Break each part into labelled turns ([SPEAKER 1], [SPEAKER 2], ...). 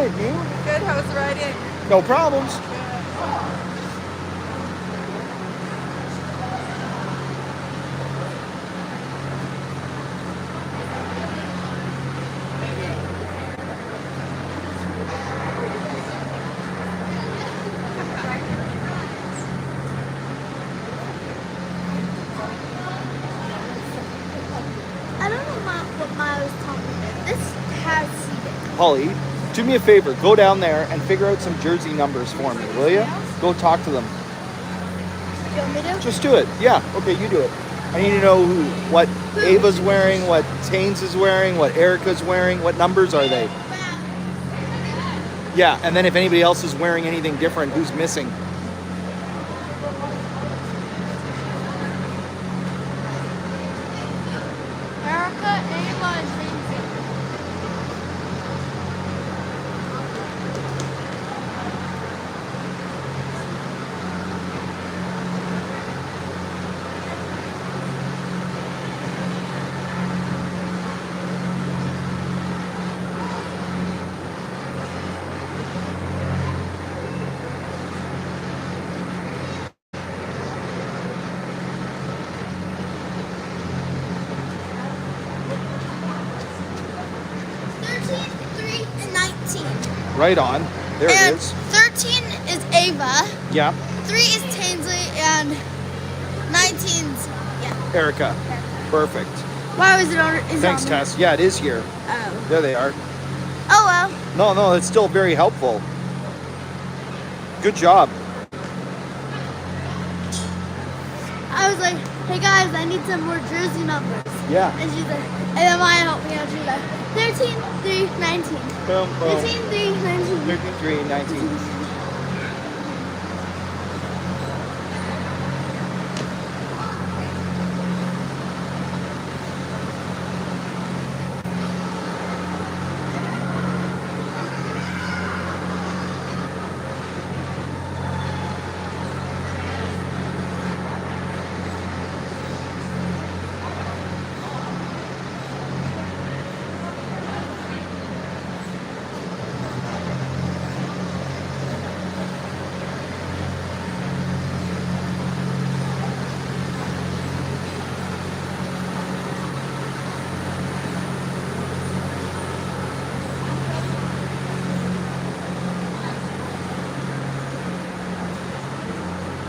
[SPEAKER 1] good. You?
[SPEAKER 2] Good. How was the ride in?
[SPEAKER 1] No problems.
[SPEAKER 3] I don't know what Miles was talking about. This has seating.
[SPEAKER 1] Holly, do me a favor. Go down there and figure out some jersey numbers for me, will you? Go talk to them.
[SPEAKER 3] You want me to?
[SPEAKER 1] Just do it. Yeah. Okay, you do it. I need to know what Ava's wearing, what Taines is wearing, what Erica's wearing. What numbers are they? Yeah, and then if anybody else is wearing anything different, who's missing?
[SPEAKER 3] Erica, Ava, and Lindsay.
[SPEAKER 1] Right on. There
[SPEAKER 3] And
[SPEAKER 1] it is.
[SPEAKER 3] 13 is Ava,
[SPEAKER 1] Yeah.
[SPEAKER 3] 3 is Tainsley, and 19's
[SPEAKER 1] Erica. Perfect.
[SPEAKER 3] Why was it on? Is
[SPEAKER 1] Thanks,
[SPEAKER 3] it on
[SPEAKER 1] Tess. Yeah, it is here.
[SPEAKER 3] Oh.
[SPEAKER 1] There they are.
[SPEAKER 3] Oh well.
[SPEAKER 1] No, it's still very helpful. Good job.
[SPEAKER 3] I was like, hey guys, I need some more jersey numbers.
[SPEAKER 1] Yeah.
[SPEAKER 3] And she's like, and then Maya helped me out. She was like, 13, 3, 19.
[SPEAKER 1] Boom, boom.
[SPEAKER 3] 13, 3, 19.
[SPEAKER 1] 33, 19.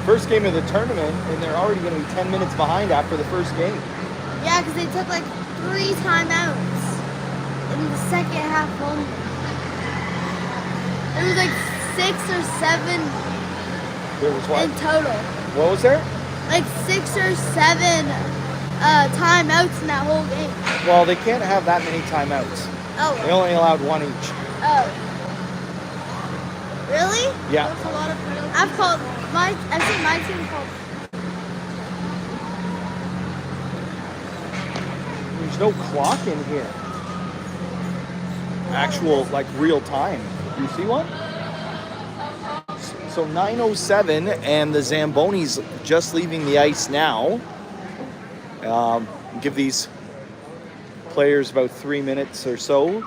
[SPEAKER 1] First game of the tournament, and they're already going to be 10 minutes behind after the first game.
[SPEAKER 3] Yeah, because they took like 3 timeouts in the second half only. There was like 6 or 7
[SPEAKER 1] There was what?
[SPEAKER 3] in total.
[SPEAKER 1] What was there?
[SPEAKER 3] Like 6 or 7 timeouts in that whole game.
[SPEAKER 1] Well, they can't have that many timeouts.
[SPEAKER 3] Oh.
[SPEAKER 1] They only allowed 1 each.
[SPEAKER 3] Oh. Really?
[SPEAKER 1] Yeah.
[SPEAKER 2] That's a lot of penalties.
[SPEAKER 3] I've seen my team called.
[SPEAKER 1] There's no clock in here. Actual, like, real time. Do you see one? So 9:07, and the Zambonis just leaving the ice now. Give these players about 3 minutes or so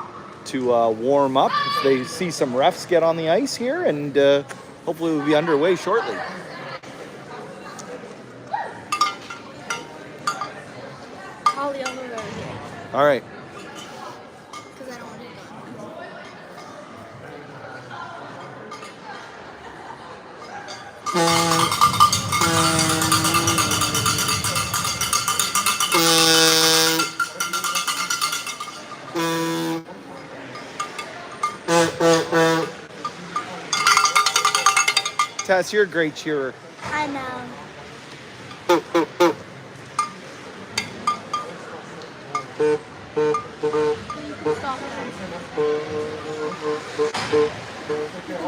[SPEAKER 1] to warm up. If they see some refs get on the ice here, and hopefully we'll be underway shortly.
[SPEAKER 3] Holly over here.
[SPEAKER 1] All right.
[SPEAKER 3] Because I don't want to go.
[SPEAKER 1] Tess, you're a great cheerer.
[SPEAKER 3] I know.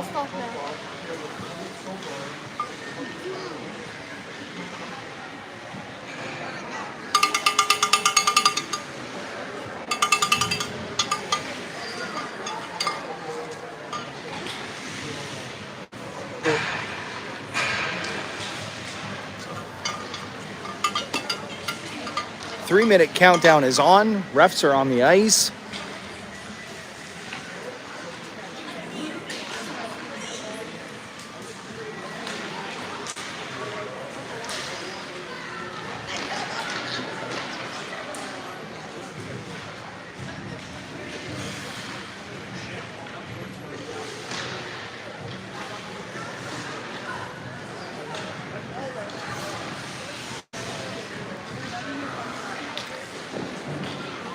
[SPEAKER 3] Stop now.
[SPEAKER 1] 3-minute countdown is on. Refs are on the ice.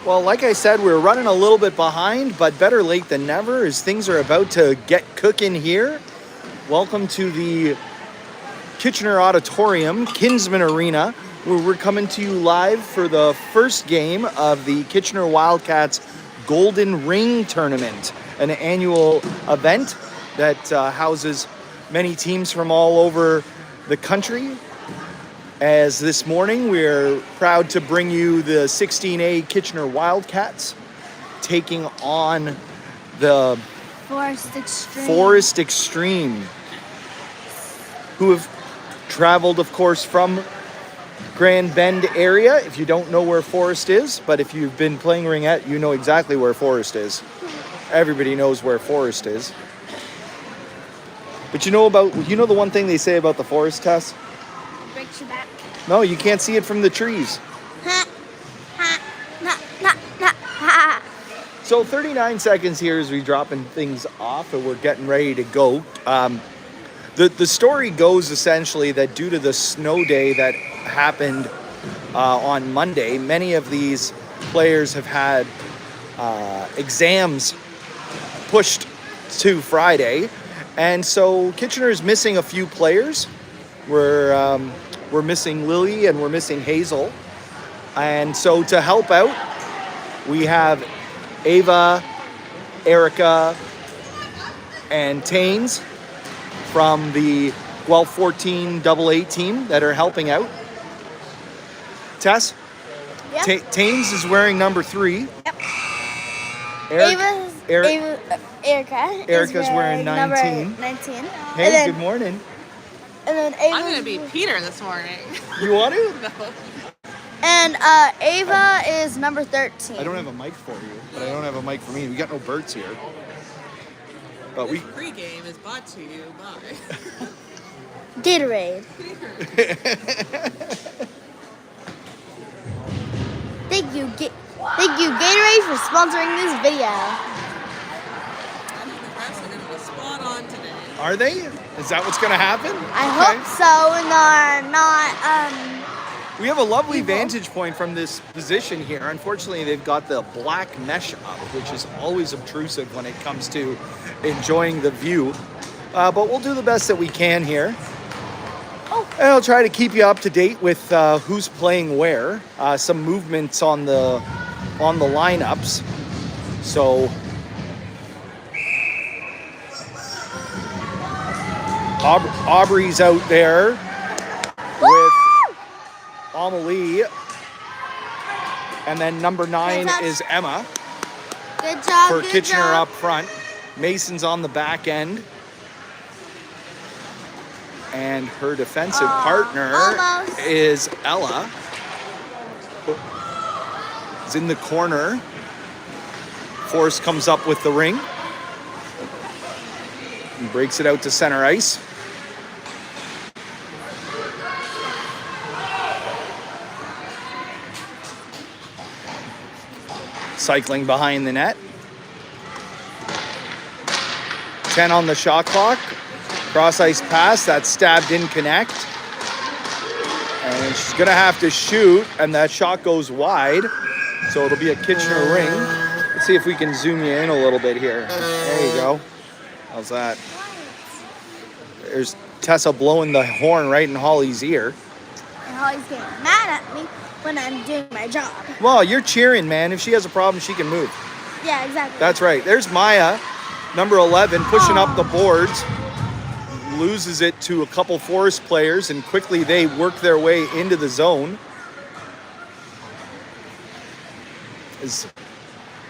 [SPEAKER 1] Well, like I said, we're running a little bit behind, but better late than never as things are about to get cooking here. Welcome to the Kitchener Auditorium, Kinsman Arena, where we're coming to you live for the first game of the Kitchener Wildcats Golden Ring Tournament, an annual event that houses many teams from all over the country. As this morning, we're proud to bring you the 16A Kitchener Wildcats taking on the Forest Xtreme, who have traveled, of course, from Grand Bend area. If you don't know where Forest is, but if you've been playing ringette, you know exactly where Forest is. Everybody knows where Forest is. But you know the one thing they say about the Forest, Tess?
[SPEAKER 3] Breaks your back.
[SPEAKER 1] No, you can't see it from the trees.
[SPEAKER 3] Ha, ha, ha, ha, ha, ha.
[SPEAKER 1] So 39 seconds here as we're dropping things off and we're getting ready to go. The story goes essentially that due to the snow day that happened on Monday, many of these players have had exams pushed to Friday. And so Kitchener is missing a few players. We're missing Lily and we're missing Hazel. And so to help out, we have Ava, Erica, and Taines from the Guelph 14 AA team that are helping out. Tess?
[SPEAKER 3] Yep.
[SPEAKER 1] Taines is wearing number 3.
[SPEAKER 3] Yep.
[SPEAKER 1] Erica's wearing 19.
[SPEAKER 3] Number 19.
[SPEAKER 1] Hey,
[SPEAKER 3] then,
[SPEAKER 1] good morning.
[SPEAKER 3] And then
[SPEAKER 2] I'm going to be Peter this morning.
[SPEAKER 1] You want to?
[SPEAKER 2] No.
[SPEAKER 3] And Ava is number 13.
[SPEAKER 1] I don't have a mic for you, but I don't have a mic for me. We got no birds here. But
[SPEAKER 2] This pregame is brought to you by
[SPEAKER 3] Gatorade. Thank you, Gatorade, for sponsoring this video.
[SPEAKER 2] I think the refs are going to be spot on today.
[SPEAKER 1] Are they? Is that what's going to happen?
[SPEAKER 3] I hope so, and they're not.
[SPEAKER 1] We have a lovely vantage point from this position here. Unfortunately, they've got the black mesh up, which is always obtrusive when it comes to enjoying the view. But we'll do the best that we can here. And I'll try to keep you up to date with who's playing where. Some movements on the lineups. So Aubrey's out there with Amelie, and then number 9 is Emma.
[SPEAKER 3] Good job.
[SPEAKER 1] For
[SPEAKER 3] good
[SPEAKER 1] Kitchener
[SPEAKER 3] job.
[SPEAKER 1] up front. Mason's on the back end. And her defensive partner
[SPEAKER 3] almost.
[SPEAKER 1] is Ella. Is in the corner. Forrest comes up with the ring. And breaks it out to center ice. Cycling behind the net. 10 on the shot clock. Cross ice pass, that stabbed in connect. And she's gonna have to shoot, and that shot goes wide. So it'll be a Kitchener ring. Let's see if we can zoom you in a little bit here. There you go. How's that? There's Tessa blowing the horn right in Holly's ear.
[SPEAKER 3] And Holly's getting mad at me when I'm doing my job.
[SPEAKER 1] Well, you're cheering, man. If she has a problem, she can move.
[SPEAKER 3] Yeah, exactly.
[SPEAKER 1] That's right. There's Maya, number 11, pushing up the boards. Loses it to a couple Forest players, and quickly they work their way into the zone. As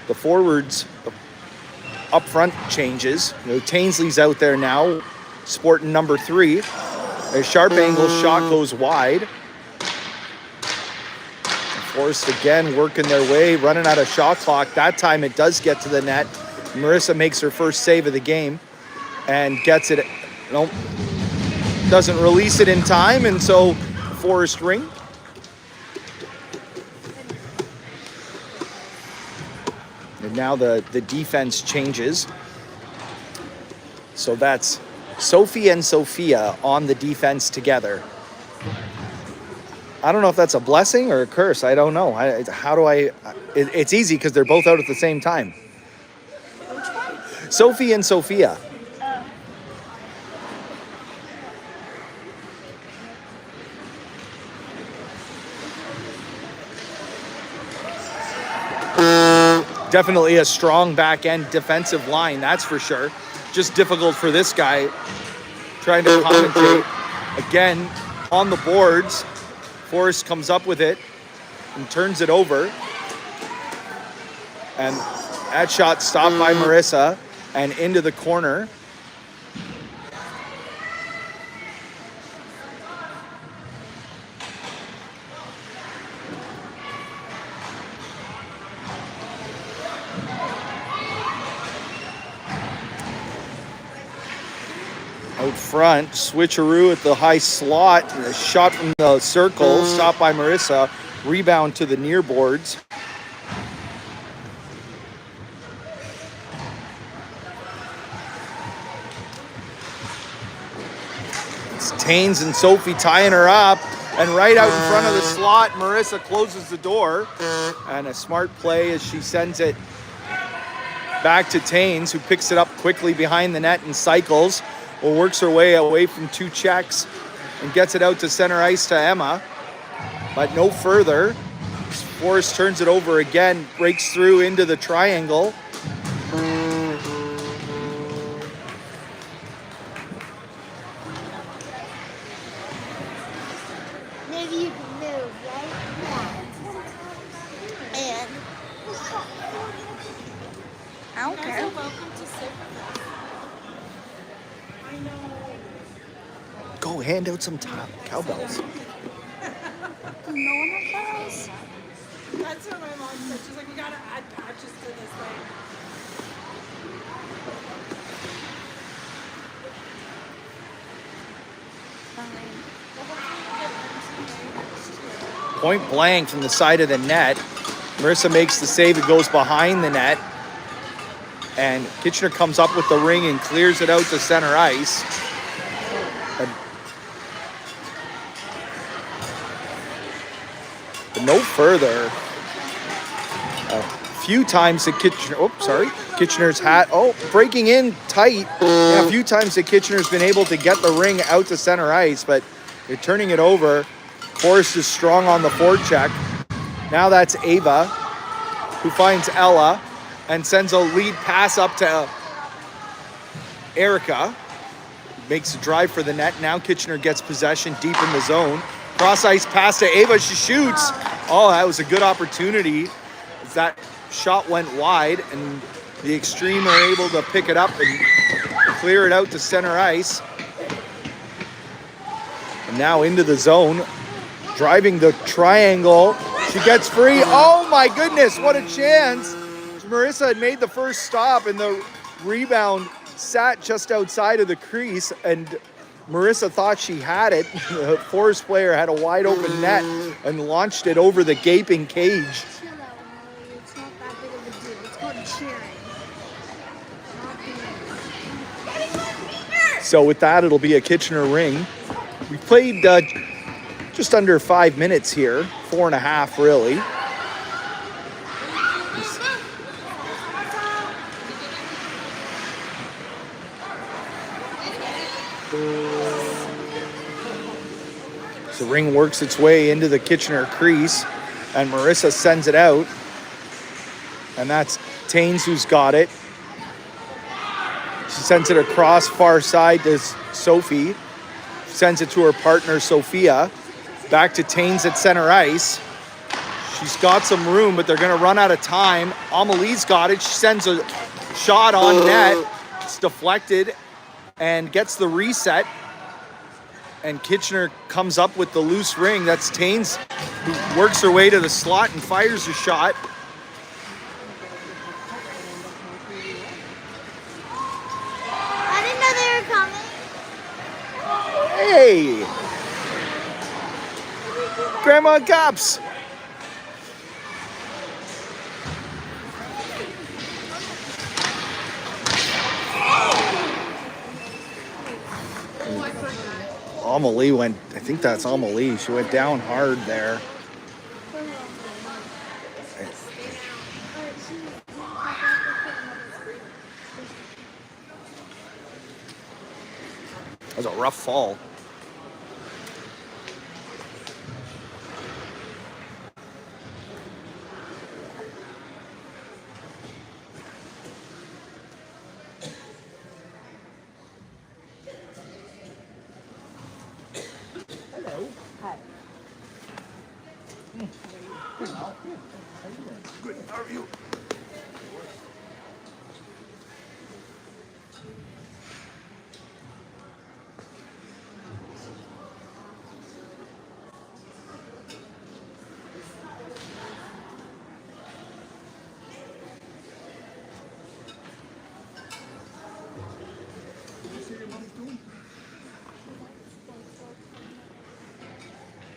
[SPEAKER 1] the forwards up front changes. Tainsley's out there now, sporting number 3. A sharp angle shot goes wide. Forest again working their way, running out of shot clock. That time it does get to the net. Marissa makes her first save of the game and gets it. Nope. Doesn't release it in time, and so Forest ring. And now the defense changes. So that's Sophie and Sophia on the defense together. I don't know if that's a blessing or a curse. I don't know. How do I? It's easy because they're both out at the same time. Sophie and Sophia. Definitely a strong back end defensive line, that's for sure. Just difficult for this guy trying to commentate. Again, on the boards, Forrest comes up with it and turns it over. And that shot stopped by Marissa and into the corner. Out front, switcheroo at the high slot, a shot from the circle, stopped by Marissa, rebound to the near boards. It's Taines and Sophie tying her up, and right out in front of the slot, Marissa closes the door, and a smart play as she sends it back to Taines, who picks it up quickly behind the net and cycles. Or works her way away from two checks and gets it out to center ice to Emma, but no further. Forrest turns it over again, breaks through into the triangle.
[SPEAKER 3] Maybe you can move, right? Yeah. And I don't care.
[SPEAKER 1] Go hand out some cowbells.
[SPEAKER 3] No one has those.
[SPEAKER 2] That's what my mom said. She's like, we gotta add patches to this thing.
[SPEAKER 1] Point blank from the side of the net. Marissa makes the save. It goes behind the net. And Kitchener comes up with the ring and clears it out to center ice. But no further. A few times that Kitchener's hat. Oh, breaking in tight. Yeah, a few times that Kitchener's been able to get the ring out to center ice, but they're turning it over. Forrest is strong on the forecheck. Now that's Ava, who finds Ella and sends a lead pass up to Erica. Makes a drive for the net. Now Kitchener gets possession deep in the zone. Cross ice pass to Ava. She shoots. Oh, that was a good opportunity. That shot went wide, and the Xtreme are able to pick it up and clear it out to center ice. And now into the zone, driving the triangle. She gets free. Oh my goodness, what a chance. Marissa had made the first stop, and the rebound sat just outside of the crease, and Marissa thought she had it. The Forrest player had a wide open net and launched it over the gaping cage.
[SPEAKER 3] Chill out, Molly. It's not that big of a deal. It's called cheering.
[SPEAKER 1] So with that, it'll be a Kitchener ring. We played just under 5 minutes here, 4.5 really. So the ring works its way into the Kitchener crease, and Marissa sends it out. And that's Taines who's got it. She sends it across far side to Sophie. Sends it to her partner, Sophia. Back to Taines at center ice. She's got some room, but they're going to run out of time. Amelie's got it. She sends a shot on net. It's deflected and gets the reset. And Kitchener comes up with the loose ring. That's Taines, who works her way to the slot and fires a shot.
[SPEAKER 3] I didn't know they were coming.
[SPEAKER 1] Hey! Grandma Cops! Amelie went, I think that's Amelie. She went down hard there. That was a rough fall.
[SPEAKER 4] Hello. Hi.
[SPEAKER 1] Good. How are you?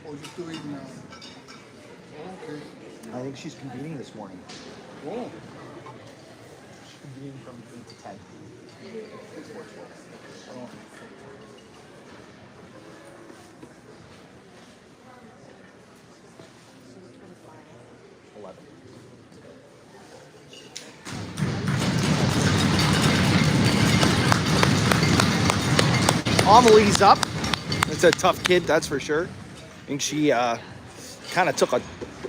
[SPEAKER 4] Oh, you're still eating now? Oh, okay.
[SPEAKER 1] I think she's competing this morning.
[SPEAKER 4] Oh.
[SPEAKER 1] She's competing from 8 to 10.
[SPEAKER 4] Oh.
[SPEAKER 1] Amelie's up. It's a tough kid, that's for sure. I think she kind of took a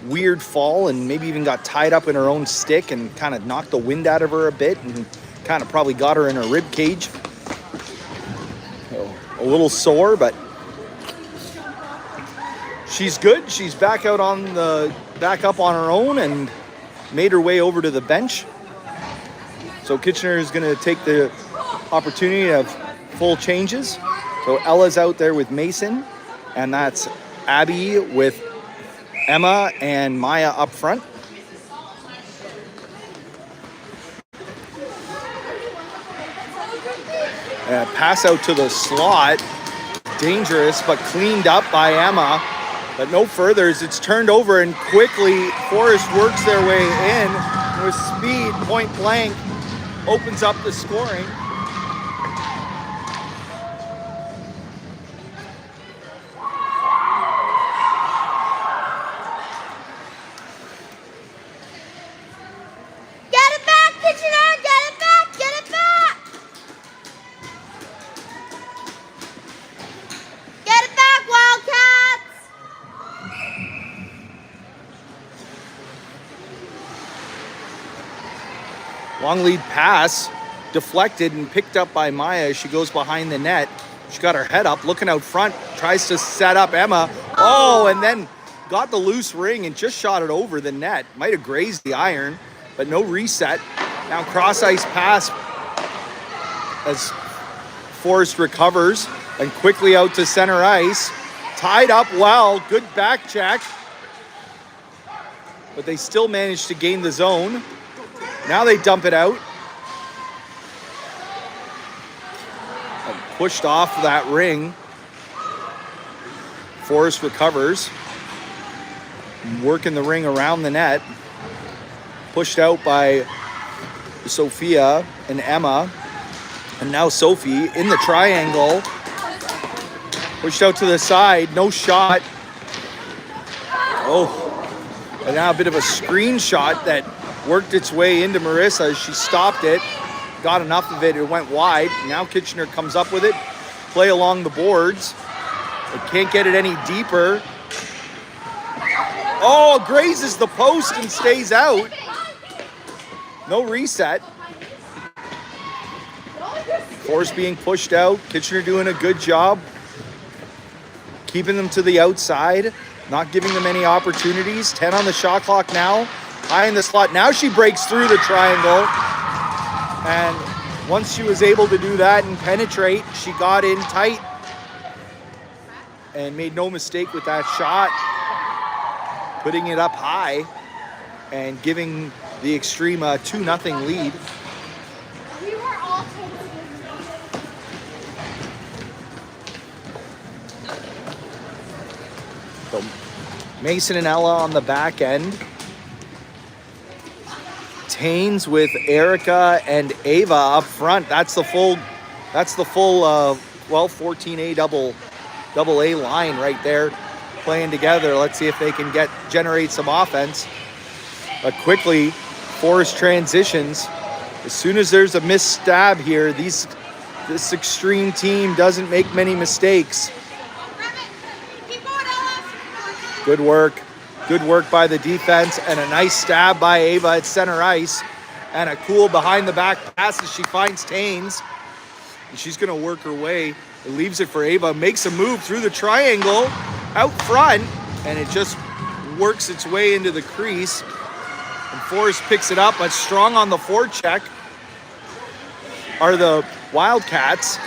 [SPEAKER 1] weird fall and maybe even got tied up in her own stick and kind of knocked the wind out of her a bit and kind of probably got her in her rib cage. So, a little sore, but she's good. She's back up on her own and made her way over to the bench. So Kitchener is going to take the opportunity of full changes. So Ella's out there with Mason, and that's Abby with Emma and Maya up front. Pass out to the slot. Dangerous, but cleaned up by Emma. But no furthers. It's turned over, and quickly Forest works their way in with speed, point blank, opens up the scoring. Long lead pass, deflected and picked up by Maya as she goes behind the net. She got her head up, looking out front, tries to set up Emma. Oh, and then got the loose ring and just shot it over the net. Might have grazed the iron, but no reset. Now cross ice pass as Forrest recovers and quickly out to center ice. Tied up well, good back check. But they still managed to gain the zone. Now they dump it out. And pushed off that ring. Forrest recovers. Working the ring around the net. Pushed out by Sophia and Emma. And now Sophie in the triangle. Pushed out to the side. No shot. Oh. And now a bit of a screenshot that worked its way into Marissa as she stopped it. Got enough of it. It went wide. Now Kitchener comes up with it. Play along the boards. It can't get it any deeper. Oh, grazes the post and stays out. No reset. Force being pushed out. Kitchener doing a good job. Keeping them to the outside. Not giving them any opportunities. 10 on the shot clock now. High in the slot. Now she breaks through the triangle. And once she was able to do that and penetrate, she got in tight. And made no mistake with that shot. Putting it up high. And giving the Xtreme a 2-0 lead.
[SPEAKER 3] We were all
[SPEAKER 1] So Mason and Ella on the back end. Taines with Erica and Ava up front. That's the full 14A double AA line right there playing together. Let's see if they can generate some offense. But quickly, Forest transitions. As soon as there's a missed stab here, this Xtreme team doesn't make many mistakes. Good work. Good work by the defense, and a nice stab by Ava at center ice. And a cool behind-the-back pass as she finds Taines. And she's going to work her way. It leaves it for Ava. Makes a move through the triangle out front, and it just works its way into the crease. And Forrest picks it up, but strong on the forecheck are the Wildcats.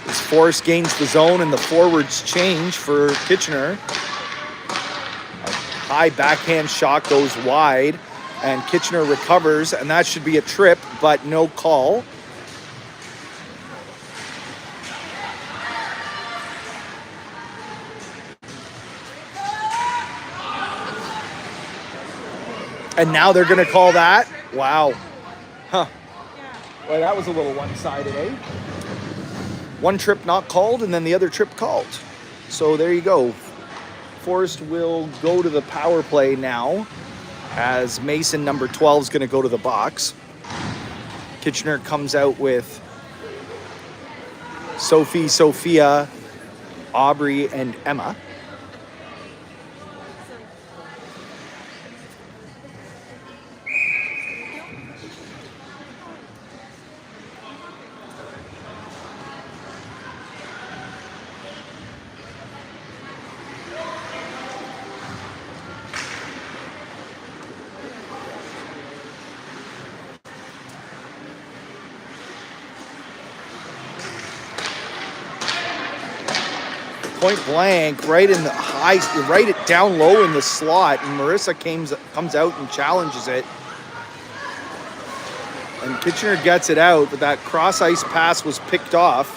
[SPEAKER 1] As Forrest gains the zone and the forwards change for Kitchener. A high backhand shot goes wide, and Kitchener recovers, and that should be a trip, but no call. And now they're going to call that. Wow. Huh. Well, that was a little one-sided, eh? One trip not called, and then the other trip called. So there you go. Forrest will go to the power play now, as Mason, number 12, is going to go to the box. Kitchener comes out with Sophie, Sophia, Aubrey, and Emma. Point blank, right in the high, right it down low in the slot, and Marissa comes out and challenges it. And Kitchener gets it out, but that cross ice pass was picked off.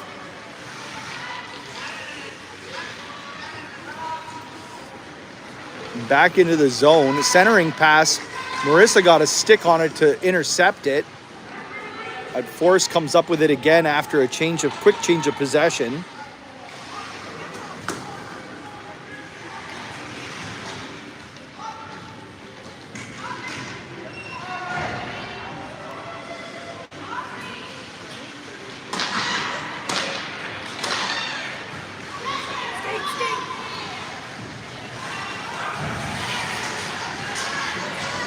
[SPEAKER 1] Back into the zone, centering pass. Marissa got a stick on it to intercept it. But Forrest comes up with it again after a quick change of possession.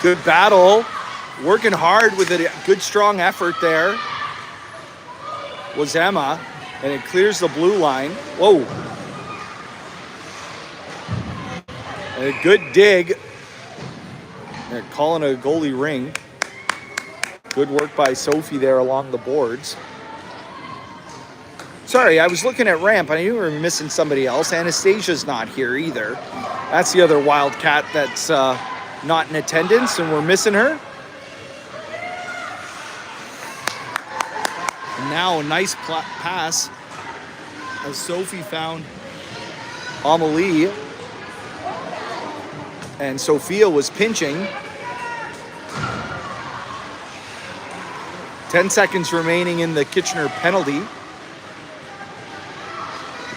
[SPEAKER 1] Good battle, working hard with a good strong effort there was Emma, and it clears the blue line. Whoa. And a good dig. They're calling a goalie ring. Good work by Sophie there along the boards. Sorry, I was looking at ramp. I knew we were missing somebody else. Anastasia's not here either. That's the other Wildcat that's not in attendance, and we're missing her. And now a nice pass as Sophie found Amelie, and Sophia was pinching. 10 seconds remaining in the Kitchener penalty.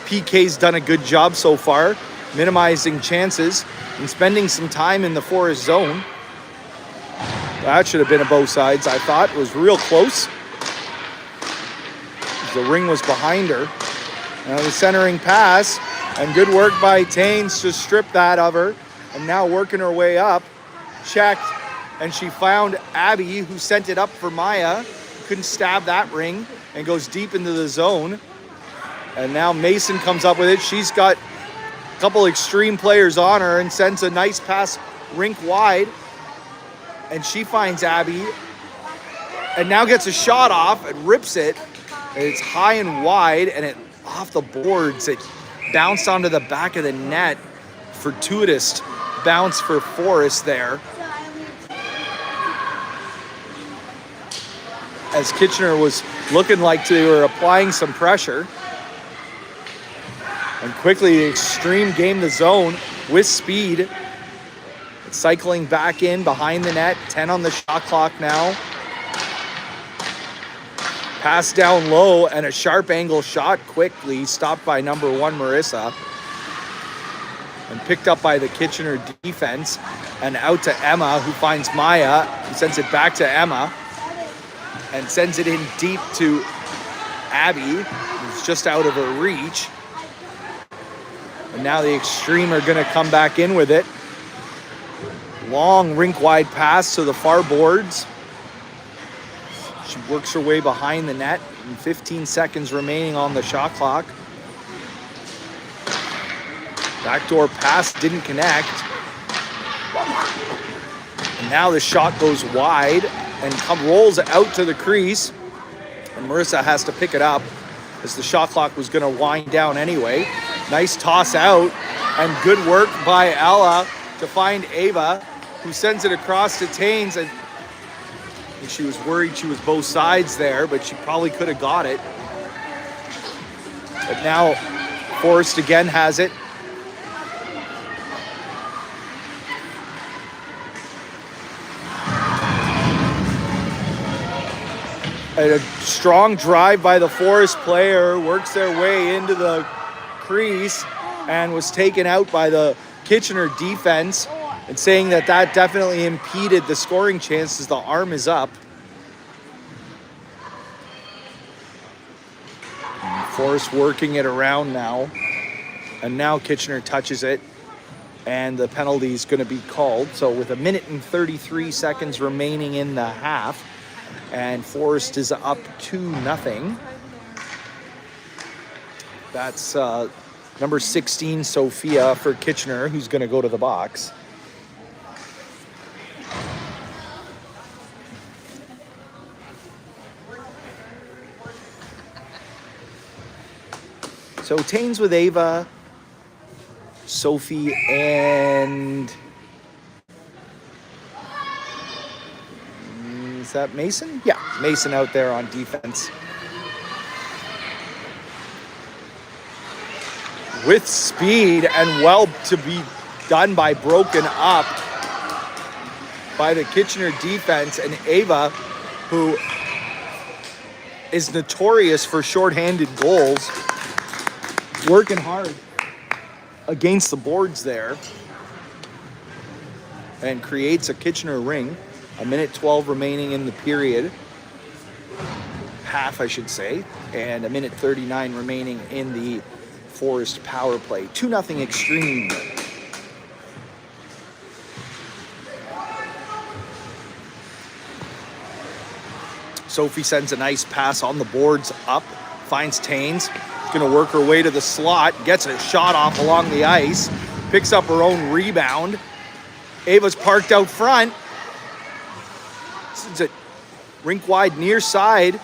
[SPEAKER 1] PK's done a good job so far, minimizing chances and spending some time in the Forest zone. That should have been a both sides, I thought. It was real close. The ring was behind her. Now the centering pass, and good work by Taines to strip that of her. And now working her way up, checked, and she found Abby, who sent it up for Maya. Couldn't stab that ring, and goes deep into the zone. And now Mason comes up with it. She's got a couple Xtreme players on her and sends a nice pass rink wide. And she finds Abby and now gets a shot off and rips it. And it's high and wide, and it off the boards. It bounced onto the back of the net. Fortuitous bounce for Forrest there. As Kitchener was looking like they were applying some pressure. And quickly, Xtreme gained the zone with speed. It's cycling back in behind the net. 10 on the shot clock now. Pass down low and a sharp angle shot quickly stopped by number 1 Marissa and picked up by the Kitchener defense and out to Emma, who finds Maya, who sends it back to Emma and sends it in deep to Abby, who's just out of her reach. And now the Xtreme are going to come back in with it. Long rink-wide pass to the far boards. She works her way behind the net, and 15 seconds remaining on the shot clock. Backdoor pass didn't connect. And now the shot goes wide and rolls out to the crease. And Marissa has to pick it up as the shot clock was going to wind down anyway. Nice toss out and good work by Ella to find Ava, who sends it across to Taines. And she was worried she was both sides there, but she probably could have got it. But now Forrest again has it. And a strong drive by the Forest player, works their way into the crease and was taken out by the Kitchener defense, and saying that definitely impeded the scoring chances. The arm is up. And Forest working it around now. And now Kitchener touches it. And the penalty is going to be called. So with 1 minute and 33 seconds remaining in the half. And Forest is up 2-0. That's number 16, Sophia, for Kitchener, who's going to go to the box. So Taines with Ava, Sophie, and is that Mason? Yeah, Mason out there on defense. With speed and well to be done by broken up by the Kitchener defense, and Ava, who is notorious for shorthanded goals, working hard against the boards there and creates a Kitchener ring. 1 minute 12 remaining in the period. Half, I should say. And 1 minute 39 remaining in the Forest power play. 2-0 Xtreme. Sophie sends a nice pass on the boards up. Finds Taines. Going to work her way to the slot. Gets a shot off along the ice. Picks up her own rebound. Ava's parked out front. Sends it rink wide near side.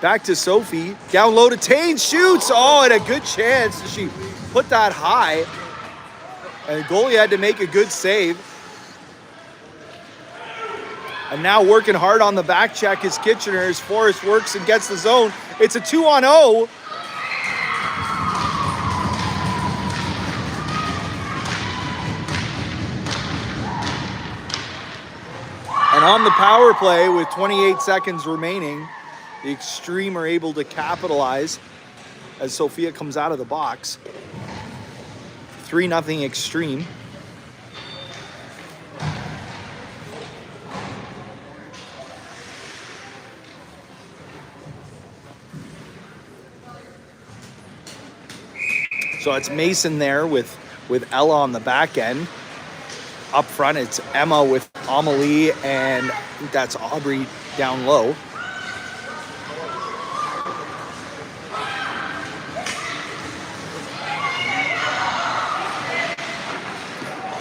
[SPEAKER 1] Back to Sophie. Down low to Taines. Shoots. Oh, and a good chance. She put that high. And the goalie had to make a good save. And now working hard on the back check is Kitchener as Forrest works and gets the zone. It's a 2-on-0. And on the power play with 28 seconds remaining, the Xtreme are able to capitalize as Sophia comes out of the box. 3-0 Xtreme. So it's Mason there with Ella on the back end. Up front, it's Emma with Amelie, and I think that's Aubrey down low.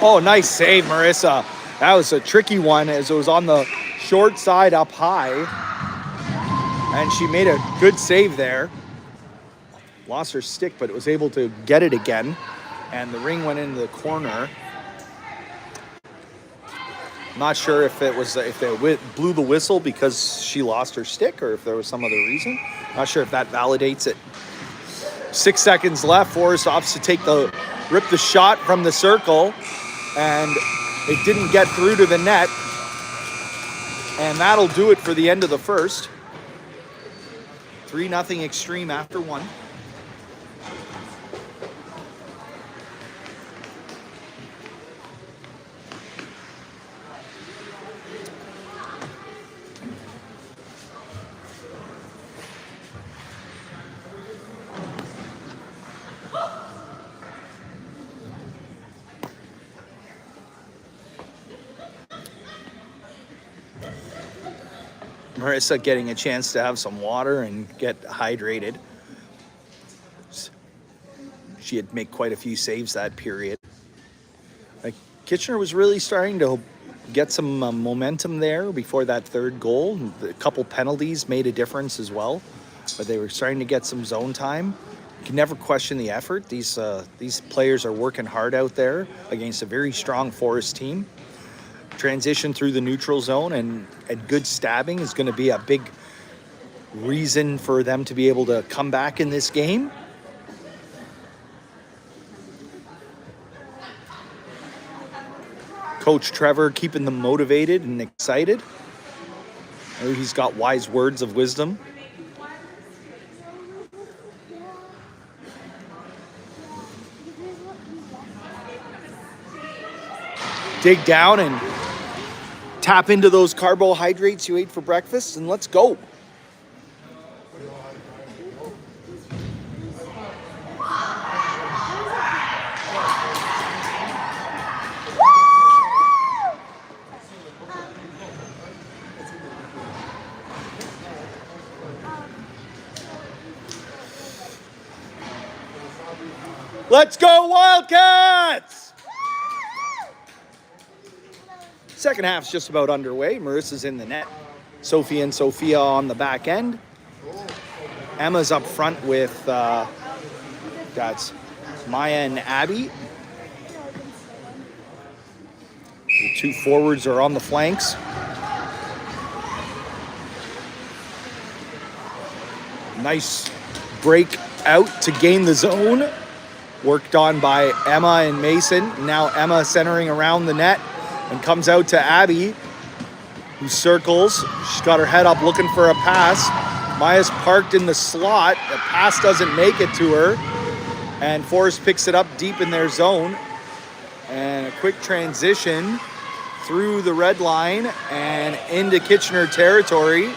[SPEAKER 1] Oh, nice save, Marissa. That was a tricky one as it was on the short side up high. And she made a good save there. Lost her stick, but was able to get it again. And the ring went into the corner. Not sure if it was if they blew the whistle because she lost her stick or if there was some other reason. Not sure if that validates it. 6 seconds left. Forrest opts to rip the shot from the circle, and It didn't get through to the net. And that'll do it for the end of the first. 3-0 Xtreme after one. Marissa getting a chance to have some water and get hydrated. She had made quite a few saves that period. Kitchener was really starting to get some momentum there before that third goal. A couple penalties made a difference as well, but they were starting to get some zone time. You can never question the effort. These players are working hard out there against a very strong Forest team. Transition through the neutral zone and good stabbing is going to be a big reason for them to be able to come back in this game. Coach Trevor keeping them motivated and excited. He's got wise words of wisdom. Dig down and tap into those carbohydrates you ate for breakfast, and let's go. Let's go Wildcats! Second half's just about underway. Marissa's in the net. Sophie and Sophia on the back end. Emma's up front with that's Maya and Abby. The two forwards are on the flanks. Nice break out to gain the zone. Worked on by Emma and Mason. Now Emma centering around the net and comes out to Abby, who circles. She's got her head up looking for a pass. Maya's parked in the slot. The pass doesn't make it to her. And Forrest picks it up deep in their zone. And a quick transition through the red line and into Kitchener territory.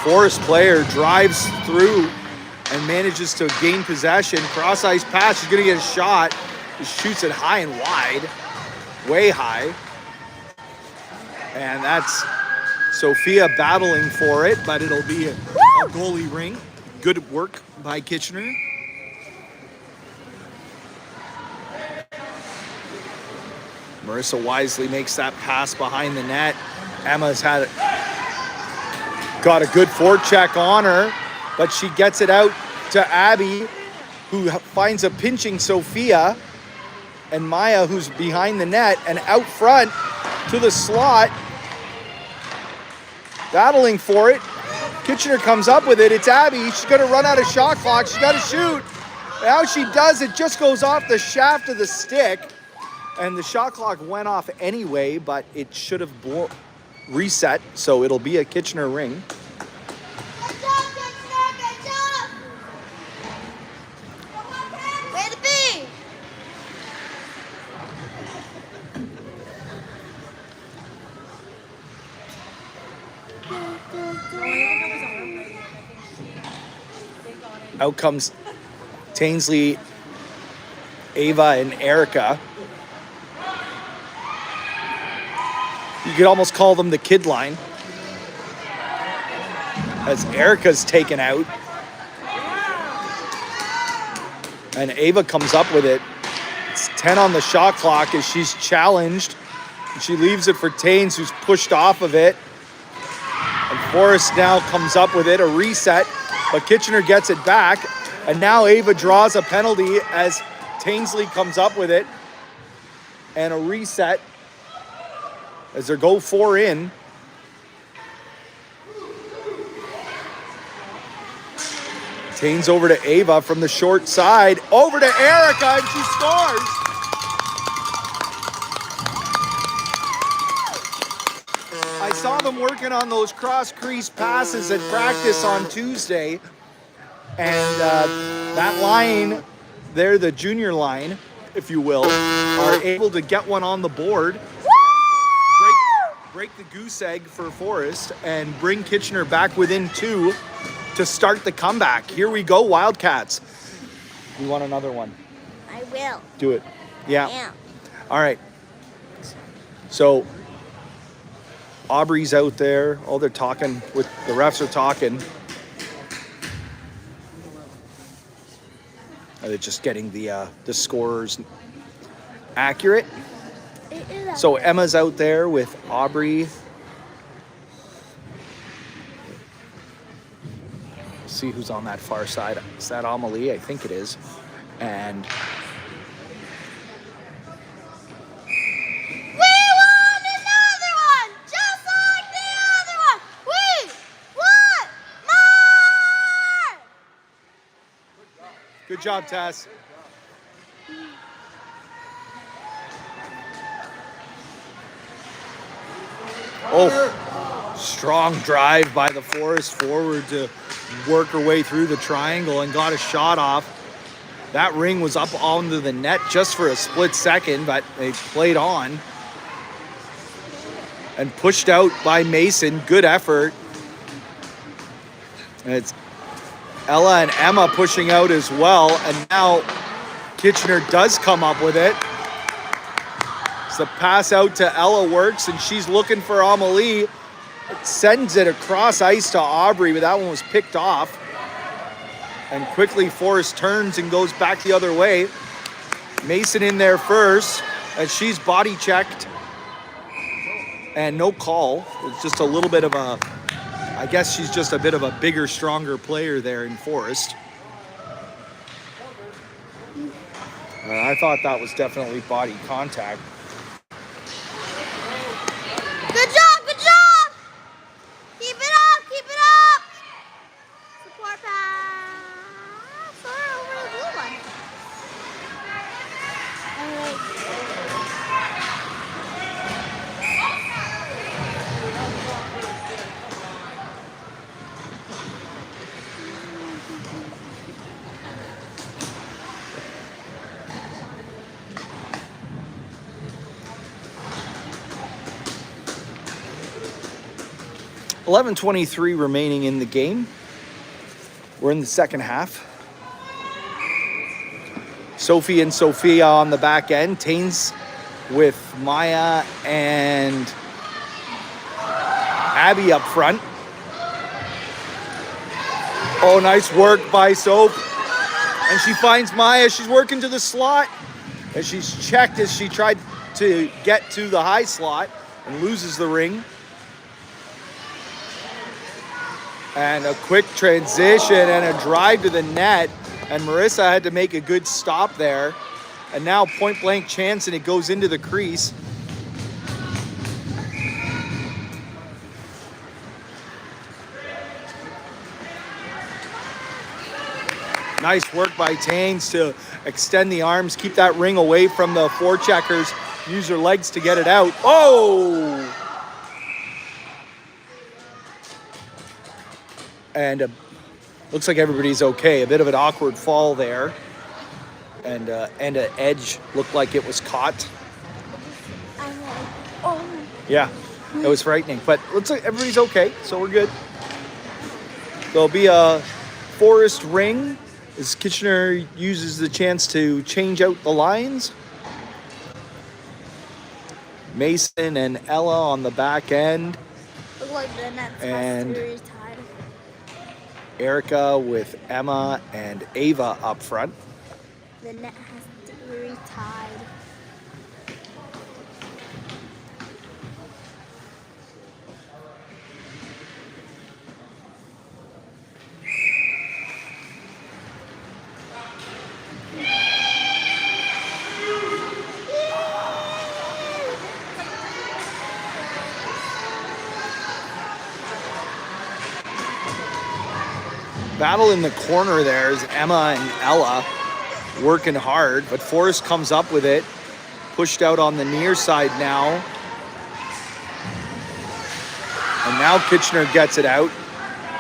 [SPEAKER 1] Forest player drives through and manages to gain possession. Cross ice pass, she's gonna get a shot. He shoots it high and wide, way high. And that's Sophia battling for it, but it'll be a goalie ring. Good work by Kitchener. Marissa wisely makes that pass behind the net. Emma's got a good forecheck on her, but she gets it out to Abby, who finds a pinching Sophia, and Maya, who's behind the net, and out front to the slot, battling for it. Kitchener comes up with it. It's Abby. She's going to run out of shot clock. She's got to shoot. Now she does. It just goes off the shaft of the stick, and the shot clock went off anyway, but it should have reset, so it'll be a Kitchener ring.
[SPEAKER 3] Good job, Kitchener, good job! Way to be!
[SPEAKER 1] Out comes Tainsley, Ava, and Erica. You could almost call them the kid line. As Erica's taken out. And Ava comes up with it. It's 10 on the shot clock as she's challenged. And she leaves it for Tains, who's pushed off of it. And Forrest now comes up with it, a reset. But Kitchener gets it back. And now Ava draws a penalty as Tainsley comes up with it. And a reset as they go 4 in. Taines over to Ava from the short side. Over to Erica, and she scores. I saw them working on those cross-crease passes at practice on Tuesday. And that line, they're the junior line, if you will, are able to get one on the board, break the goose egg for Forest, and bring Kitchener back within 2 to start the comeback. Here we go, Wildcats. You want another one?
[SPEAKER 3] I will.
[SPEAKER 1] Do it. Yeah.
[SPEAKER 3] Yeah.
[SPEAKER 1] All right. So Aubrey's out there. Oh, they're talking. With the refs are talking. They're just getting the scorers accurate. So Emma's out there with Aubrey. See who's on that far side. Is that Amelie? I think it is. And
[SPEAKER 3] we want another one, just like the other one. We want more.
[SPEAKER 1] good job, Tess. Oh, strong drive by the Forest forward to work her way through the triangle and got a shot off. That ring was up onto the net just for a split second, but they played on. And pushed out by Mason. Good effort. And it's Ella and Emma pushing out as well. And now Kitchener does come up with it. So the pass out to Ella works, and she's looking for Amelie. It sends it across ice to Aubrey, but that one was picked off. And quickly Forrest turns and goes back the other way. Mason in there first, and she's body checked. And no call. It's just a little bit of a, I guess she's just a bit of a bigger, stronger player there in Forrest. I thought that was definitely body contact.
[SPEAKER 3] Good job, good job. Keep it up, keep it up. Support pass. Sorry, over the blue one.
[SPEAKER 1] $11:23 remaining in the game. We're in the second half. Sophie and Sophia on the back end. Taines with Maya and Abby up front. Oh, nice work by Soph. And she finds Maya. She's working to the slot. And she's checked as she tried to get to the high slot and loses the ring. And a quick transition and a drive to the net. And Marissa had to make a good stop there. And now point blank chance, and it goes into the crease. Nice work by Taines to extend the arms, keep that ring away from the forecheckers, use her legs to get it out. Oh! And looks like everybody's okay. A bit of an awkward fall there. And an edge looked like it was caught.
[SPEAKER 3] I'm like, oh.
[SPEAKER 1] Yeah, it was frightening. But looks like everybody's okay, so we're good. There'll be a Forest ring as Kitchener uses the chance to change out the lines. Mason and Ella on the back end.
[SPEAKER 3] Look like the net's
[SPEAKER 1] And
[SPEAKER 3] tied.
[SPEAKER 1] Erica with Emma and Ava up front.
[SPEAKER 3] The net has to be retied.
[SPEAKER 1] Battle in the corner there is Emma and Ella working hard, but Forrest comes up with it. Pushed out on the near side now. And now Kitchener gets it out.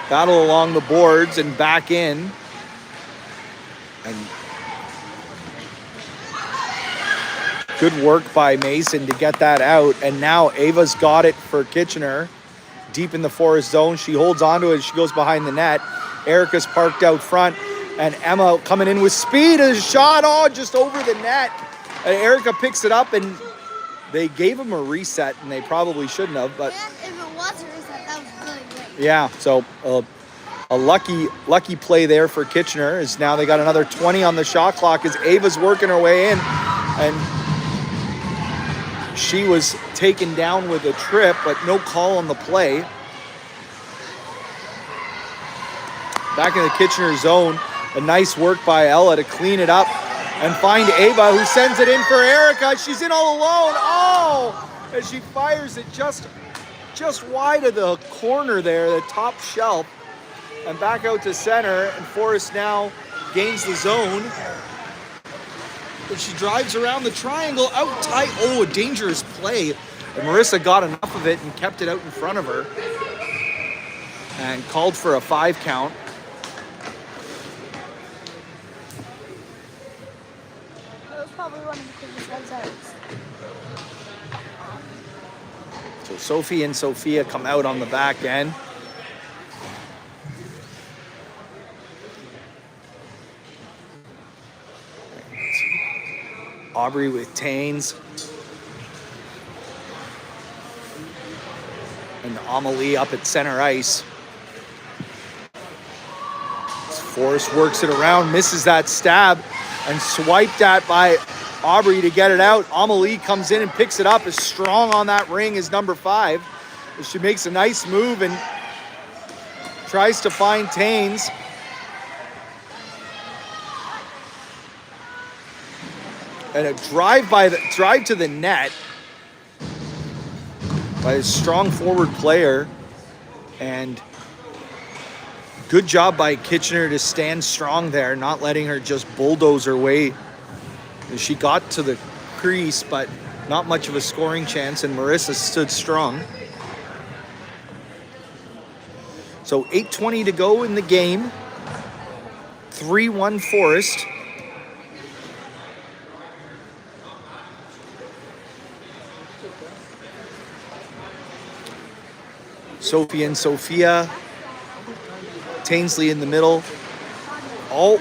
[SPEAKER 1] Battle along the boards and back in. And good work by Mason to get that out. And now Ava's got it for Kitchener. Deep in the Forest zone. She holds onto it. She goes behind the net. Erica's parked out front. And Emma coming in with speed. A shot, oh, just over the net. And Erica picks it up, and they gave him a reset, and they probably shouldn't have. But
[SPEAKER 3] And if it was a reset, that was really great.
[SPEAKER 1] yeah, so a lucky play there for Kitchener. Is now they got another 20 on the shot clock as Ava's working her way in, and she was taken down with a trip, but no call on the play. Back in the Kitchener zone, a nice work by Ella to clean it up and find Ava, who sends it in for Erica. She's in all alone. Oh, as she fires it just wide of the corner there, the top shelf, and back out to center. And Forrest now gains the zone. But she drives around the triangle out tight. Oh, a dangerous play. And Marissa got enough of it and kept it out in front of her and called for a 5 count.
[SPEAKER 3] That was probably one of the quickest heads outs.
[SPEAKER 1] So Sophie and Sophia come out on the back end. Aubrey with Taines. And Amelie up at center ice. Forrest works it around, misses that stab, and swiped at by Aubrey to get it out. Amelie comes in and picks it up. As strong on that ring as number 5. She makes a nice move and tries to find Taines. And a drive to the net by a strong forward player, and good job by Kitchener to stand strong there, not letting her just bulldoze her way. She got to the crease, but not much of a scoring chance, and Marissa stood strong. So 8:20 to go in the game. 3-1 Forest. Sophie and Sophia. Tainsley in the middle. Oh.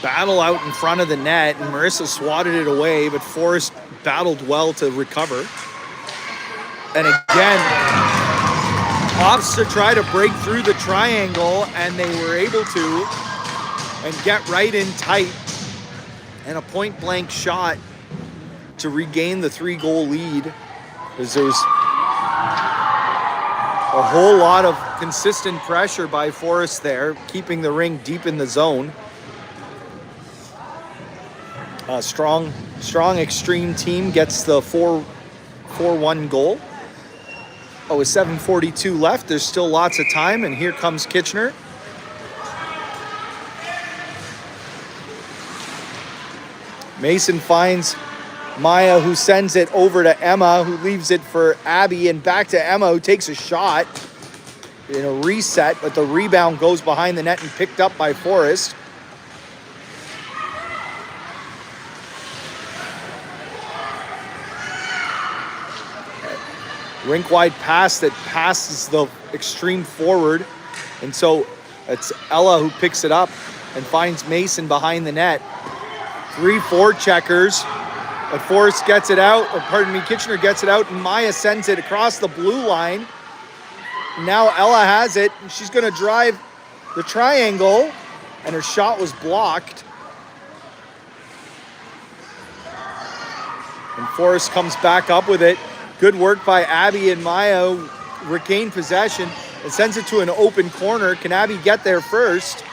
[SPEAKER 1] Battle out in front of the net, and Marissa swatted it away, but Forrest battled well to recover. And again, opts to try to break through the triangle, and they were able to, and get right in tight, and a point-blank shot to regain the 3-goal lead, as there was a whole lot of consistent pressure by Forrest there, keeping the ring deep in the zone. Strong Xtreme team gets the 4-1 goal. Oh, with 7:42 left, there's still lots of time, and here comes Kitchener. Mason finds Maya, who sends it over to Emma, who leaves it for Abby, and back to Emma, who takes a shot in a reset, but the rebound goes behind the net and picked up by Forrest. Rink-wide pass that passes the Xtreme forward. And so it's Ella who picks it up and finds Mason behind the net. 3-4 checkers. But Forrest gets it out, or pardon me, Kitchener gets it out, and Maya sends it across the blue line. Now Ella has it, and she's going to drive the triangle, and her shot was blocked. And Forrest comes back up with it. Good work by Abby and Maya, regain possession. It sends it to an open corner. Can Abby get there first?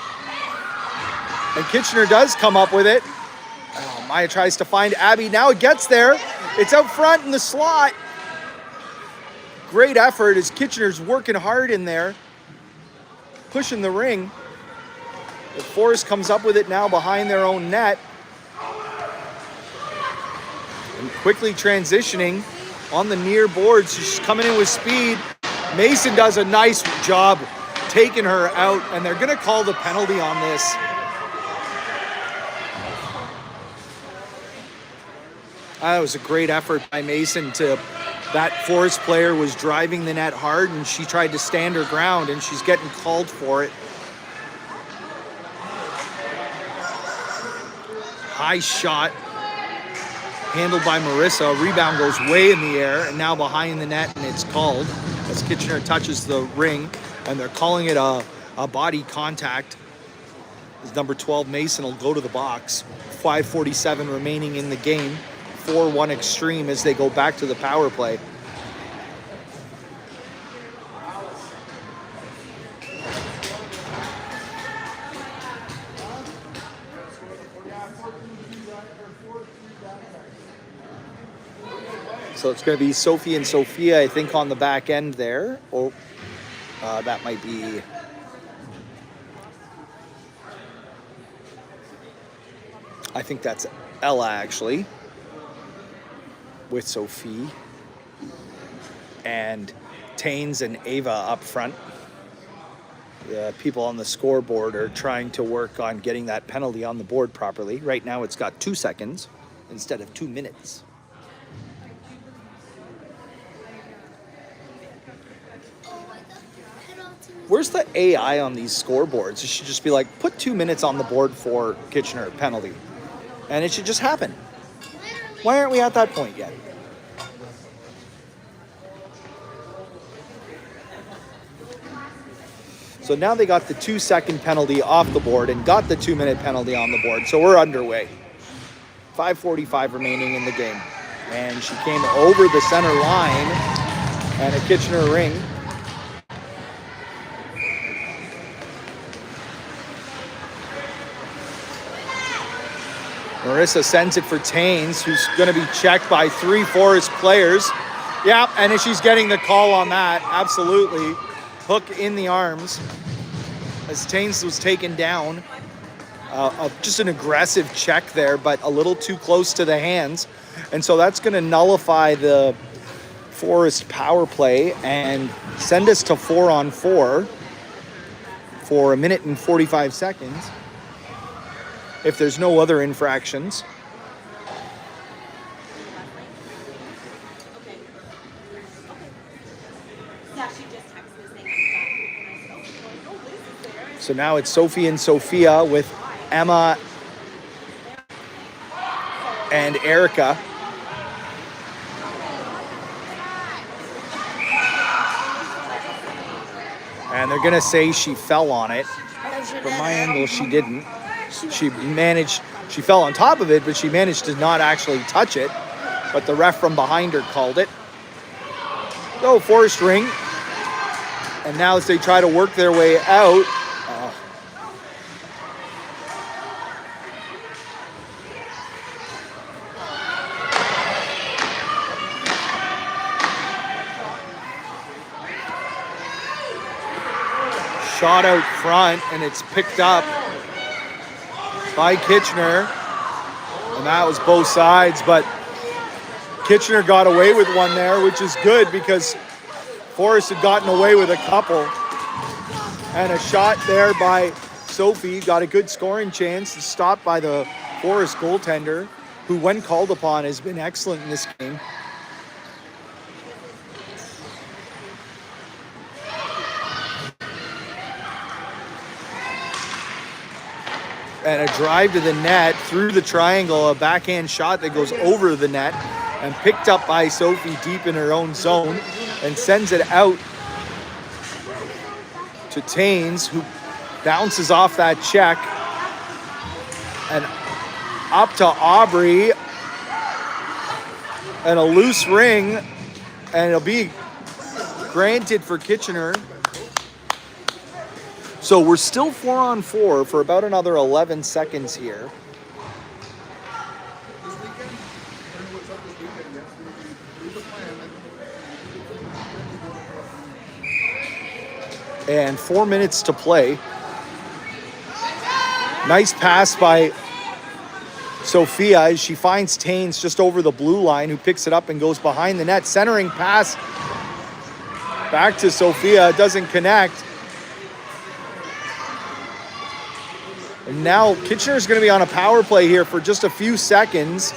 [SPEAKER 1] And Kitchener does come up with it. Oh, Maya tries to find Abby. Now it gets there. It's out front in the slot. Great effort as Kitchener's working hard in there, pushing the ring. The Forest comes up with it now behind their own net. And quickly transitioning on the near boards. She's coming in with speed. Mason does a nice job taking her out, and they're going to call the penalty on this. That was a great effort by Mason. That Forest player was driving the net hard, and she tried to stand her ground, and she's getting called for it. High shot. Handled by Marissa. Rebound goes way in the air, and now behind the net, and it's called as Kitchener touches the ring, and they're calling it a body contact. As number 12 Mason will go to the box. 5:47 remaining in the game. 4-1 Xtreme as they go back to the power play. So it's going to be Sophie and Sophia, I think, on the back end there. Oh, that might be... I think that's Ella, actually, with Sophie. And Taines and Ava up front. The people on the scoreboard are trying to work on getting that penalty on the board properly. Right now it's got 2 seconds instead of 2 minutes. Where's the AI on these scoreboards? It should just be like, put 2 minutes on the board for Kitchener penalty. And it should just happen. Why aren't we at that point yet? So now they got the 2-second penalty off the board and got the 2-minute penalty on the board. So we're underway. 5:45 remaining in the game. And she came over the center line and a Kitchener ring. Marissa sends it for Taines, who's going to be checked by 3 Forest players. Yeah, and she's getting the call on that. Absolutely. Hook in the arms as Taines was taken down. Just an aggressive check there, but a little too close to the hands. And so that's going to nullify the Forest power play and send us to 4-on-4 for 1 minute and 45 seconds. If there's no other infractions. So now it's Sophie and Sophia with Emma and Erica. And they're gonna say she fell on it. From my angle, she didn't. She fell on top of it, but she managed to not actually touch it. But the ref from behind her called it. So Forest ring. And now as they try to work their way out, shot out front, and it's picked up by Kitchener, and that was both sides, but Kitchener got away with one there, which is good because Forest had gotten away with a couple. And a shot there by Sophie, got a good scoring chance, stopped by the Forest goaltender, who when called upon has been excellent in this game. And a drive to the net through the triangle, a backhand shot that goes over the net and picked up by Sophie deep in her own zone and sends it out to Taines, who bounces off that check and up to Aubrey, and a loose ring, and it'll be granted for Kitchener. So we're still 4-on-4 for about another 11 seconds here.
[SPEAKER 4] This weekend? I don't know what's up this weekend. There's a plan.
[SPEAKER 1] And 4 minutes to play. Nice pass by Sophia as she finds Taines just over the blue line, who picks it up and goes behind the net. Centering pass back to Sophia, doesn't connect. And now Kitchener's going to be on a power play here for just a few seconds.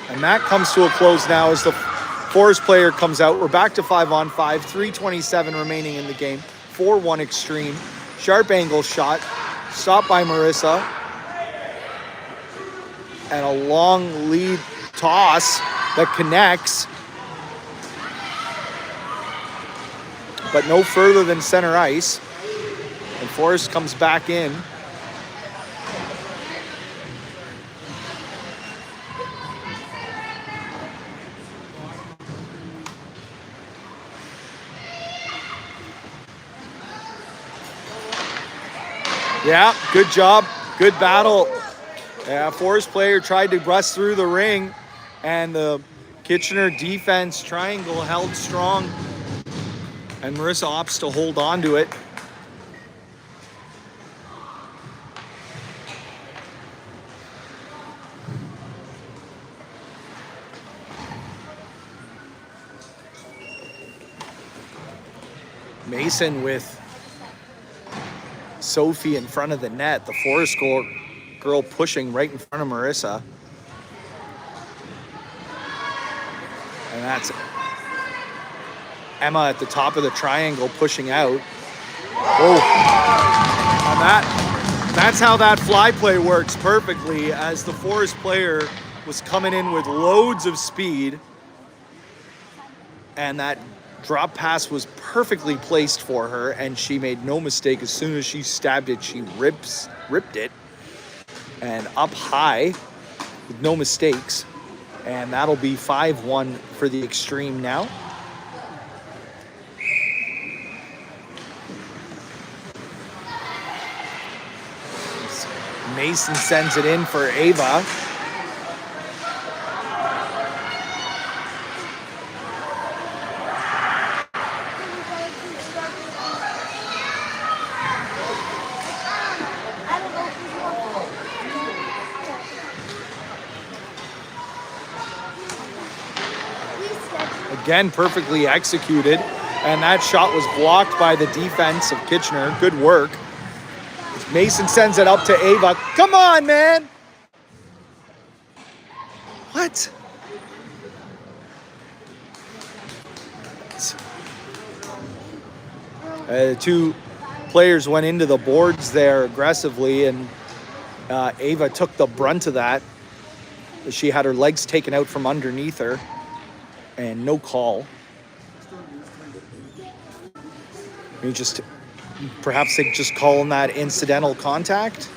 [SPEAKER 1] And that comes to a close now as the Forest player comes out. We're back to 5-on-5, 3:27 remaining in the game. 4-1 Xtreme. Sharp angle shot, stopped by Marissa. And a long lead toss that connects. But no further than center ice. And Forrest comes back in. Yeah, good job, good battle. Yeah, Forrest player tried to bust through the ring, and the Kitchener defense triangle held strong. And Marissa opts to hold on to it. Mason with Sophie in front of the net. The Forest girl pushing right in front of Marissa. And that's Emma at the top of the triangle pushing out. Oh, and that's how that fly play works perfectly, as the Forest player was coming in with loads of speed, and that drop pass was perfectly placed for her, and she made no mistake. As soon as she stabbed it, she ripped it, and up high with no mistakes. And that'll be 5-1 for the Xtreme now. Mason sends it in for Ava. Again, perfectly executed. And that shot was blocked by the defense of Kitchener. Good work. Mason sends it up to Ava. Come on, man! What? Two players went into the boards there aggressively, and Ava took the brunt of that. She had her legs taken out from underneath her, and no call. Perhaps they just calling that incidental contact.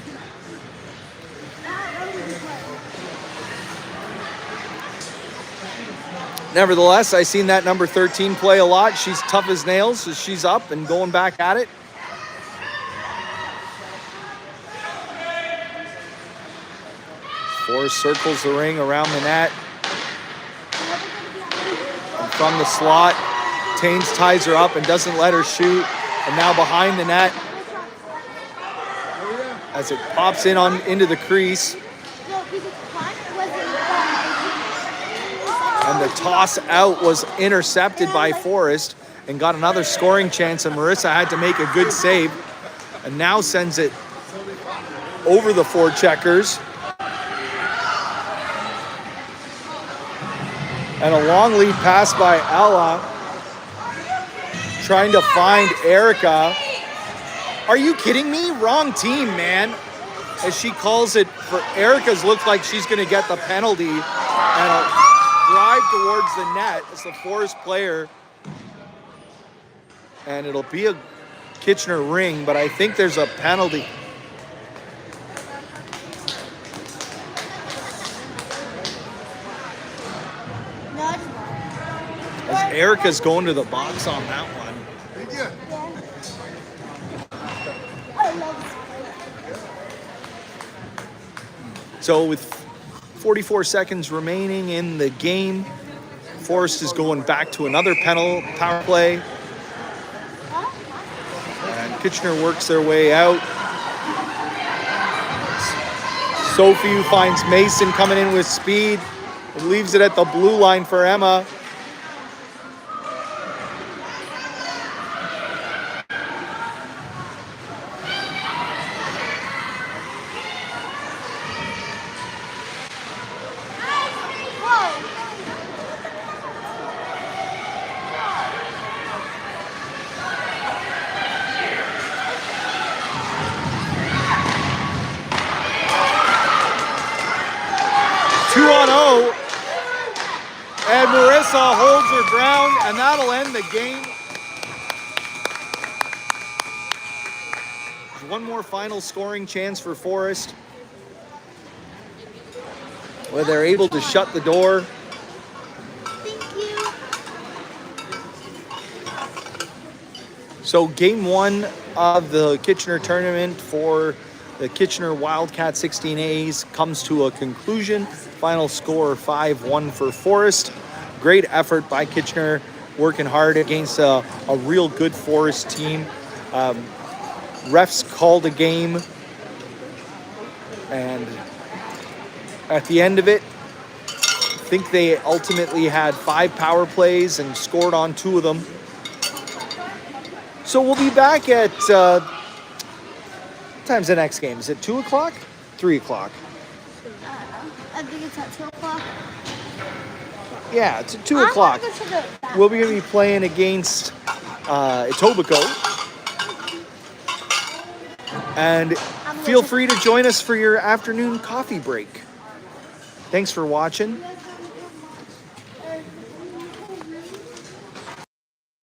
[SPEAKER 1] Nevertheless, I seen that number 13 play a lot. She's tough as nails, so she's up and going back at it. Forrest circles the ring around the net. And from the slot, Taines ties her up and doesn't let her shoot. And now behind the net, as it pops in into the crease. And the toss out was intercepted by Forrest and got another scoring chance, and Marissa had to make a good save and now sends it over the forecheckers. And a long lead pass by Ella, trying to find Erica. Are you kidding me? Wrong team, man. As she calls it, for Erica's looks like she's going to get the penalty, and a drive towards the net as the Forest player. And it'll be a Kitchener ring, but I think there's a penalty. As Erica's going to the box on that one.
[SPEAKER 4] Thank you.
[SPEAKER 3] Yeah. I love
[SPEAKER 1] So with 44 seconds remaining in the game, Forrest is going back to another power play. And Kitchener works their way out. Sophie finds Mason coming in with speed. And leaves it at the blue line for Emma. And Marissa holds her ground, and that'll end the game. There's one more final scoring chance for Forrest, where they're able to shut the door.
[SPEAKER 3] Thank you.
[SPEAKER 1] So game one of the Kitchener tournament for the Kitchener Wildcats 16As comes to a conclusion. Final score 5-1 for Forrest. Great effort by Kitchener, working hard against a real good Forrest team. Refs called a game, and at the end of it, I think they ultimately had 5 power plays and scored on 2 of them. So we'll be back at, what time's the next game? Is it 2 o'clock? 3 o'clock?
[SPEAKER 3] I think it's at 2 o'clock.
[SPEAKER 1] Yeah, it's at 2 o'clock. We'll be going to be playing against Etobicoke. And feel free to join us for your afternoon coffee break. Thanks for watching.